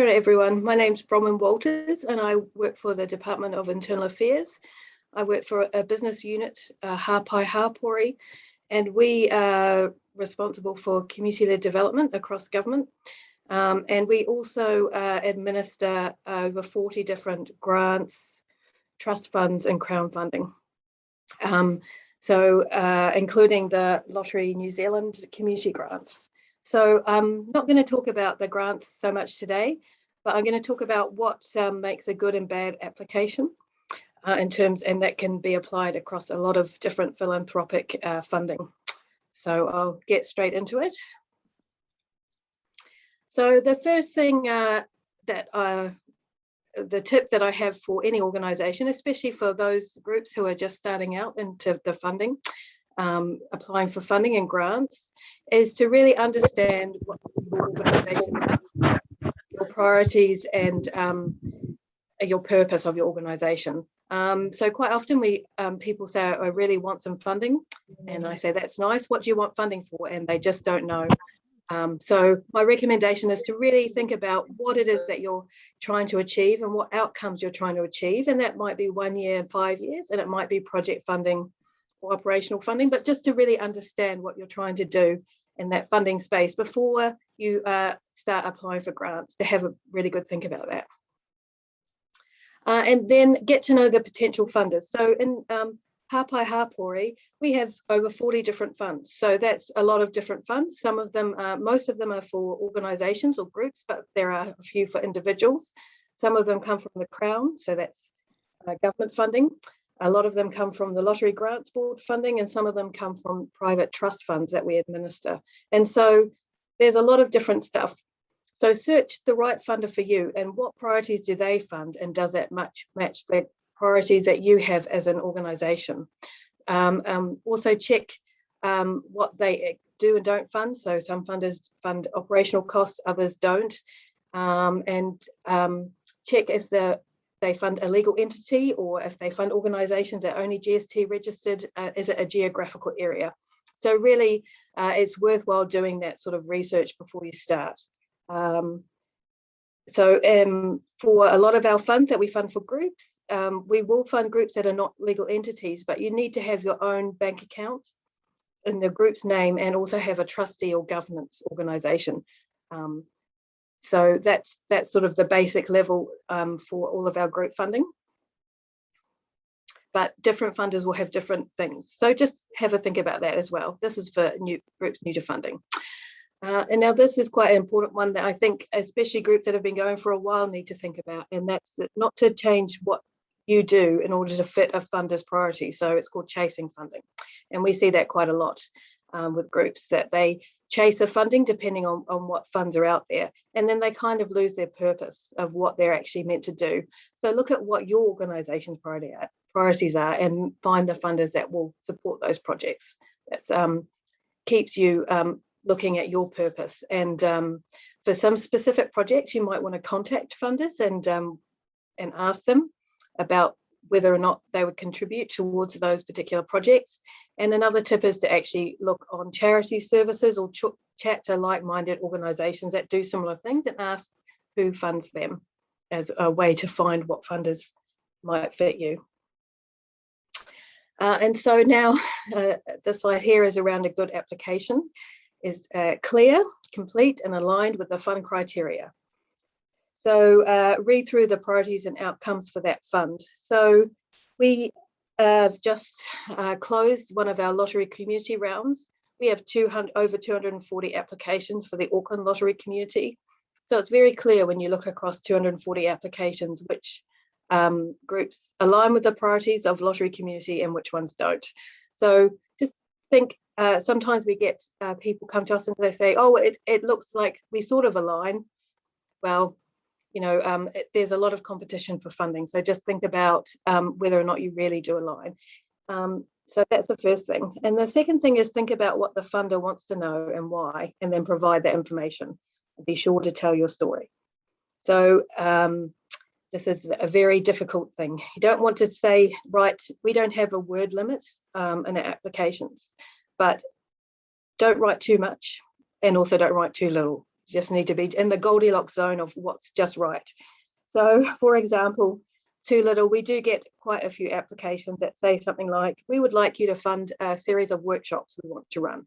Kia ora everyone, my name's Bronwyn Walters and I work for the Department of Internal Affairs. I work for a business unit, Hāpai Hāpori, and we are responsible for community-led development across government. And we also administer over 40 different grants, trust funds and crown funding. Including the Lottery New Zealand community grants. So I'm not going to talk about the grants so much today, but I'm going to talk about what makes a good and bad application and that can be applied across a lot of different philanthropic funding. So I'll get straight into it. So the first thing the tip that I have for any organisation, especially for those groups who are just starting out into the funding, applying for funding and grants, is to really understand what your organisation does, your priorities and your purpose of your organisation. So quite often people say, I really want some funding, and I say, that's nice, what do you want funding for? And they just don't know. So my recommendation is to really think about what it is that you're trying to achieve and what outcomes you're trying to achieve. And that might be 1 year, 5 years, and it might be project funding or operational funding, but just to really understand what you're trying to do in that funding space before you start applying for grants, to have a really good think about that. And then get to know the potential funders. So in Hāpai Hāpori, we have over 40 different funds. So that's a lot of different funds. Some of them, most of them are for organisations or groups, but there are a few for individuals. Some of them come from the Crown, so that's government funding. A lot of them come from the Lottery Grants Board funding, and some of them come from private trust funds that we administer. And so there's a lot of different stuff. So search the right funder for you and what priorities do they fund, and does that match the priorities that you have as an organisation. Also check what they do and don't fund. So some funders fund operational costs, others don't. Check if they fund a legal entity, or if they fund organisations that are only GST registered, is it a geographical area? So really it's worthwhile doing that sort of research before you start. For a lot of our funds that we fund for groups, we will fund groups that are not legal entities, but you need to have your own bank accounts in the group's name and also have a trustee or governance organisation. So that's sort of the basic level for all of our group funding. But different funders will have different things. So just have a think about that as well. This is for new groups new to funding. And now this is quite an important one that I think especially groups that have been going for a while need to think about, and that's not to change what you do in order to fit a funder's priority. So it's called chasing funding. And we see that quite a lot with groups, that they chase a funding depending on what funds are out there, and then they kind of lose their purpose of what they're actually meant to do. So look at what your organisation's priorities are and find the funders that will support those projects. That keeps you looking at your purpose. And for some specific projects, you might want to contact funders and ask them about whether or not they would contribute towards those particular projects. And another tip is to actually look on charity services or chat to like-minded organisations that do similar things and ask who funds them, as a way to find what funders might fit you. And so now the slide here is around a good application. Is clear, complete and aligned with the fund criteria. So read through the priorities and outcomes for that fund. So we just closed one of our lottery community rounds. We have over 240 applications for the Auckland lottery community. So it's very clear when you look across 240 applications which groups align with the priorities of lottery community and which ones don't. So just think, sometimes we get people come to us and they say, oh, it looks like we sort of align. Well, you know, there's a lot of competition for funding. So just think about whether or not you really do align. So that's the first thing. And the second thing is think about what the funder wants to know and why, and then provide that information. Be sure to tell your story. So this is a very difficult thing. You don't want to say, right, we don't have a word limit in our applications, but don't write too much and also don't write too little. just need to be in the Goldilocks zone of what's just right. So for example, too little, we do get quite a few applications that say something like, we would like you to fund a series of workshops we want to run.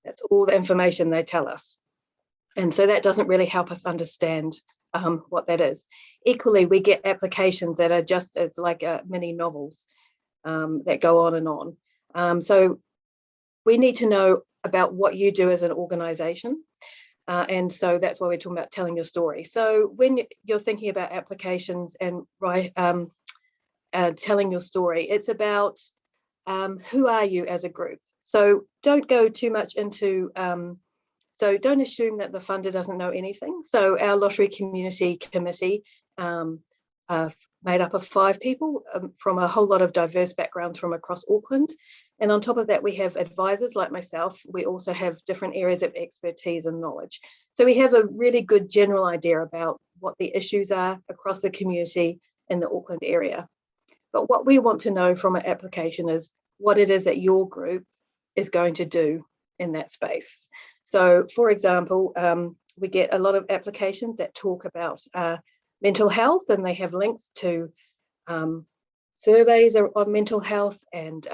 That's all the information they tell us. And so that doesn't really help us understand what that is. Equally, we get applications that are just as like mini novels that go on and on. So we need to know about what you do as an organization. And so that's why we're talking about telling your story. So when you're thinking about applications and telling your story, it's about who are you as a group. So don't go too much into, so don't assume that the funder doesn't know anything. So our lottery community committee made up of 5 people from a whole lot of diverse backgrounds from across Auckland. And on top of that, we have advisors like myself. We also have different areas of expertise and knowledge. So we have a really good general idea about what the issues are across the community in the Auckland area. But what we want to know from an application is what it is that your group is going to do in that space. So for example, we get a lot of applications that talk about mental health, and they have links to surveys on mental health and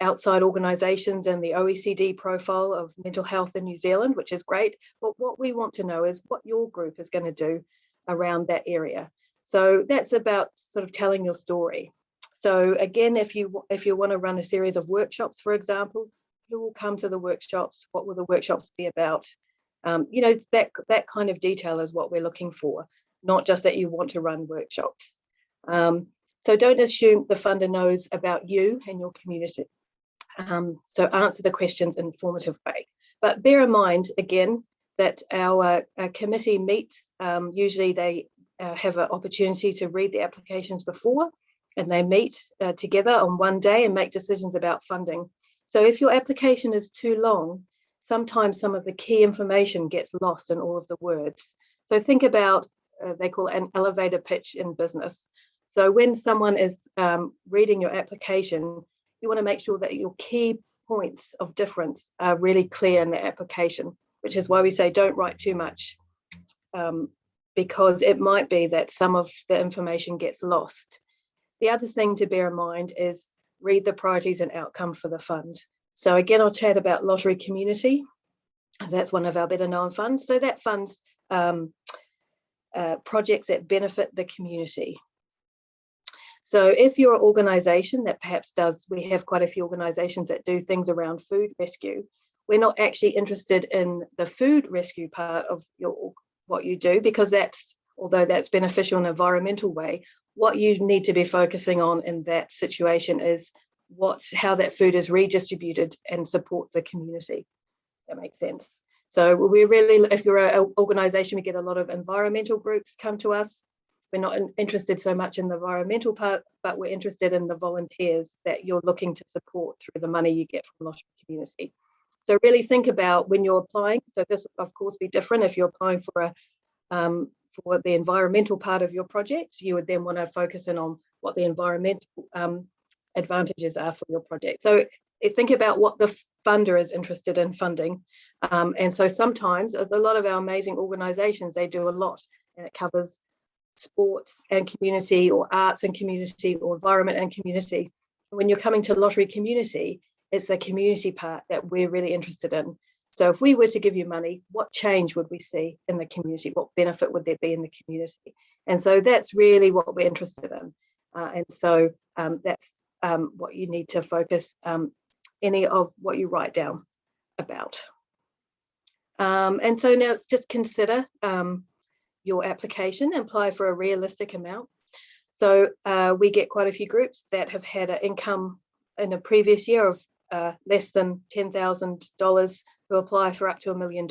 outside organisations and the OECD profile of mental health in New Zealand, which is great. But what we want to know is what your group is going to do around that area. So that's about sort of telling your story. So again, if you want to run a series of workshops, for example, who will come to the workshops? What will the workshops be about? You know, that kind of detail is what we're looking for, not just that you want to run workshops. So don't assume the funder knows about you and your community. So answer the questions in an informative way. But bear in mind, again, that our committee meets, usually they have an opportunity to read the applications before, and they meet together on one day and make decisions about funding. So if your application is too long, sometimes some of the key information gets lost in all of the words. So think about, they call it an elevator pitch in business. So when someone is reading your application, you want to make sure that your key points of difference are really clear in the application, which is why we say don't write too much, because it might be that some of the information gets lost. The other thing to bear in mind is read the priorities and outcome for the fund. So again, I'll chat about lottery community. That's one of our better known funds. So that funds projects that benefit the community. So if you're an organisation that perhaps does, we have quite a few organisations that do things around food rescue. We're not actually interested in the food rescue part of what you do, because that's, although that's beneficial in an environmental way, what you need to be focusing on in that situation is how that food is redistributed and supports the community. That makes sense. So we really, if you're an organisation, we get a lot of environmental groups come to us. We're not interested so much in the environmental part, but we're interested in the volunteers that you're looking to support through the money you get from lottery community. So really think about when you're applying. So this will of course be different if you're applying for the environmental part of your project. You would then want to focus in on what the environmental advantages are for your project. So think about what the funder is interested in funding. And so sometimes a lot of our amazing organisations, they do a lot, and it covers sports and community, or arts and community, or environment and community. When you're coming to lottery community, it's the community part that we're really interested in. So if we were to give you money, what change would we see in the community? What benefit would there be in the community? And so that's really what we're interested in. And so that's what you need to focus any of what you write down about. And so now just consider your application and apply for a realistic amount. So we get quite a few groups that have had an income in a previous year of less than $10,000 who apply for up to $1 million.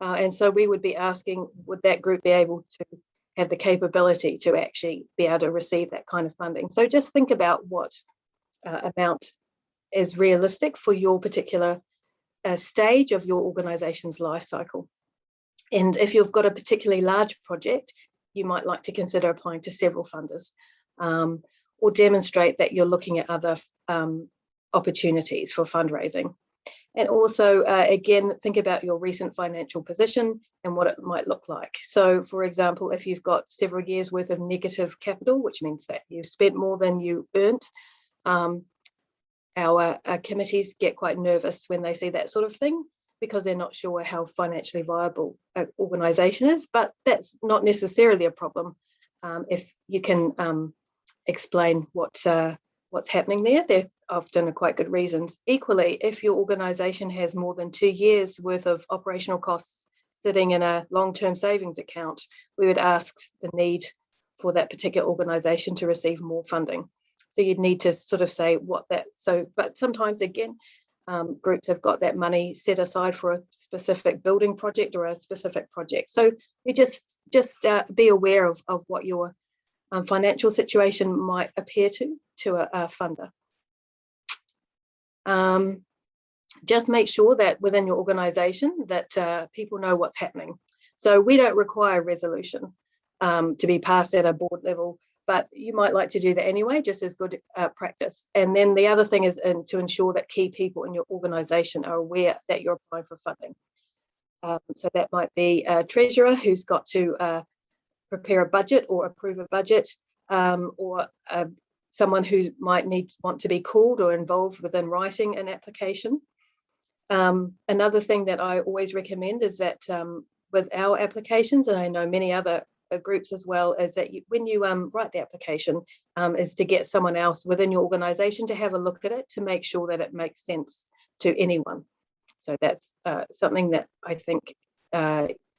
And so we would be asking, would that group be able to have the capability to actually be able to receive that kind of funding? So just think about what amount is realistic for your particular stage of your organisation's life cycle. And if you've got a particularly large project, you might like to consider applying to several funders, or demonstrate that you're looking at other opportunities for fundraising. And also, again, think about your recent financial position and what it might look like. So, for example, if you've got several years worth of negative capital, which means that you've spent more than you earned, our committees get quite nervous when they see that sort of thing, because they're not sure how financially viable an organisation is. But that's not necessarily a problem if you can explain what's happening there. There often are quite good reasons. Equally, if your organisation has more than 2 years worth of operational costs sitting in a long-term savings account, we would ask the need for that particular organisation to receive more funding. So you'd need to sort of say what that, so, but sometimes again, groups have got that money set aside for a specific building project or a specific project. So you just be aware of what your financial situation might appear to a funder. Just make sure that within your organisation that people know what's happening. So we don't require resolution to be passed at a board level, but you might like to do that anyway, just as good practice. And then the other thing is to ensure that key people in your organisation are aware that you're applying for funding. So that might be a treasurer who's got to prepare a budget or approve a budget, or someone who might want to be called or involved within writing an application. Another thing that I always recommend is that with our applications, and I know many other groups as well, is that when you write the application, is to get someone else within your organisation to have a look at it to make sure that it makes sense to anyone. So that's something that I think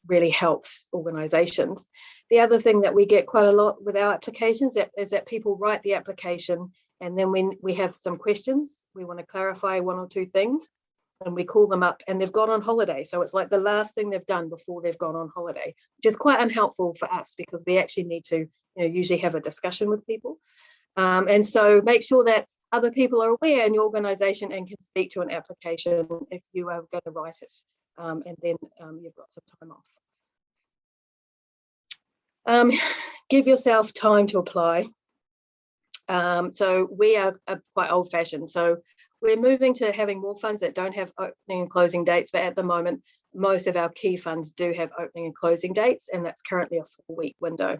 really helps organisations. The other thing that we get quite a lot with our applications is that people write the application, and then when we have some questions, we want to clarify one or two things, and we call them up and they've gone on holiday. So it's like the last thing they've done before they've gone on holiday, which is quite unhelpful for us because we actually need to usually have a discussion with people. And so make sure that other people are aware in your organisation and can speak to an application if you are going to write it. And then you've got some time off. Give yourself time to apply. So we are quite old-fashioned. So we're moving to having more funds that don't have opening and closing dates, but at the moment, most of our key funds do have opening and closing dates, and that's currently a 4-week window.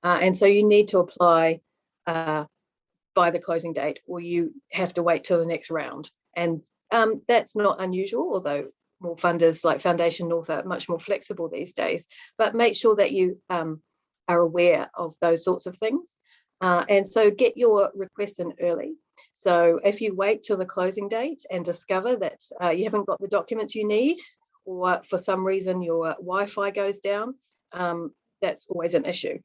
And so you need to apply by the closing date, or you have to wait till the next round. And that's not unusual, although more funders like Foundation North are much more flexible these days. But make sure that you are aware of those sorts of things. And so get your request in early. So if you wait till the closing date and discover that you haven't got the documents you need, or for some reason your Wi-Fi goes down, that's always an issue.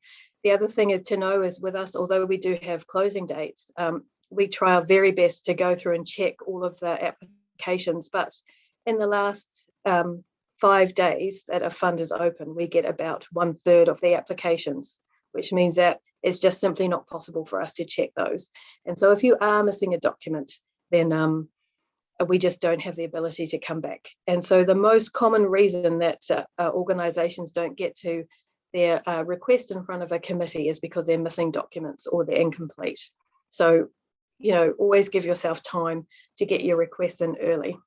The other thing is to know is with us, although we do have closing dates, we try our very best to go through and check all of the applications. But in the last 5 days that a fund is open, we get about 1/3 of the applications, which means that it's just simply not possible for us to check those. And so if you are missing a document, then we just don't have the ability to come back. And so the most common reason that organisations don't get to their request in front of a committee is because they're missing documents or they're incomplete. So, always give yourself time to get your request in early.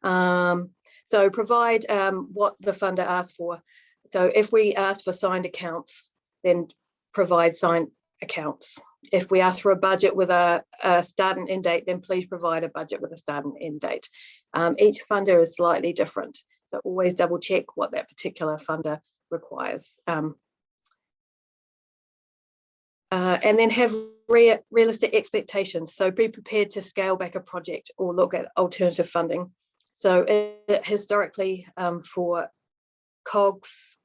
So provide what the funder asks for. So if we ask for signed accounts, then provide signed accounts. If we ask for a budget with a start and end date, then please provide a budget with a start and end date. Each funder is slightly different, so always double check what that particular funder requires. And then have realistic expectations. So be prepared to scale back a project or look at alternative funding. So historically, for COGS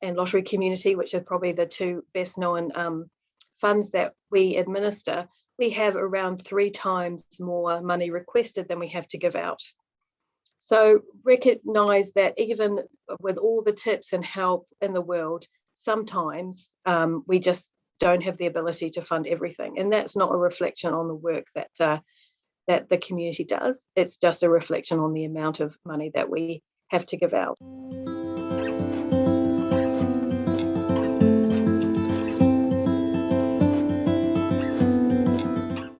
and Lottery Community, which are probably the two best known funds that we administer, we have around 3 times more money requested than we have to give out. So recognise that even with all the tips and help in the world, sometimes we just don't have the ability to fund everything. And that's not a reflection on the work that the community does. It's just a reflection on the amount of money that we have to give out.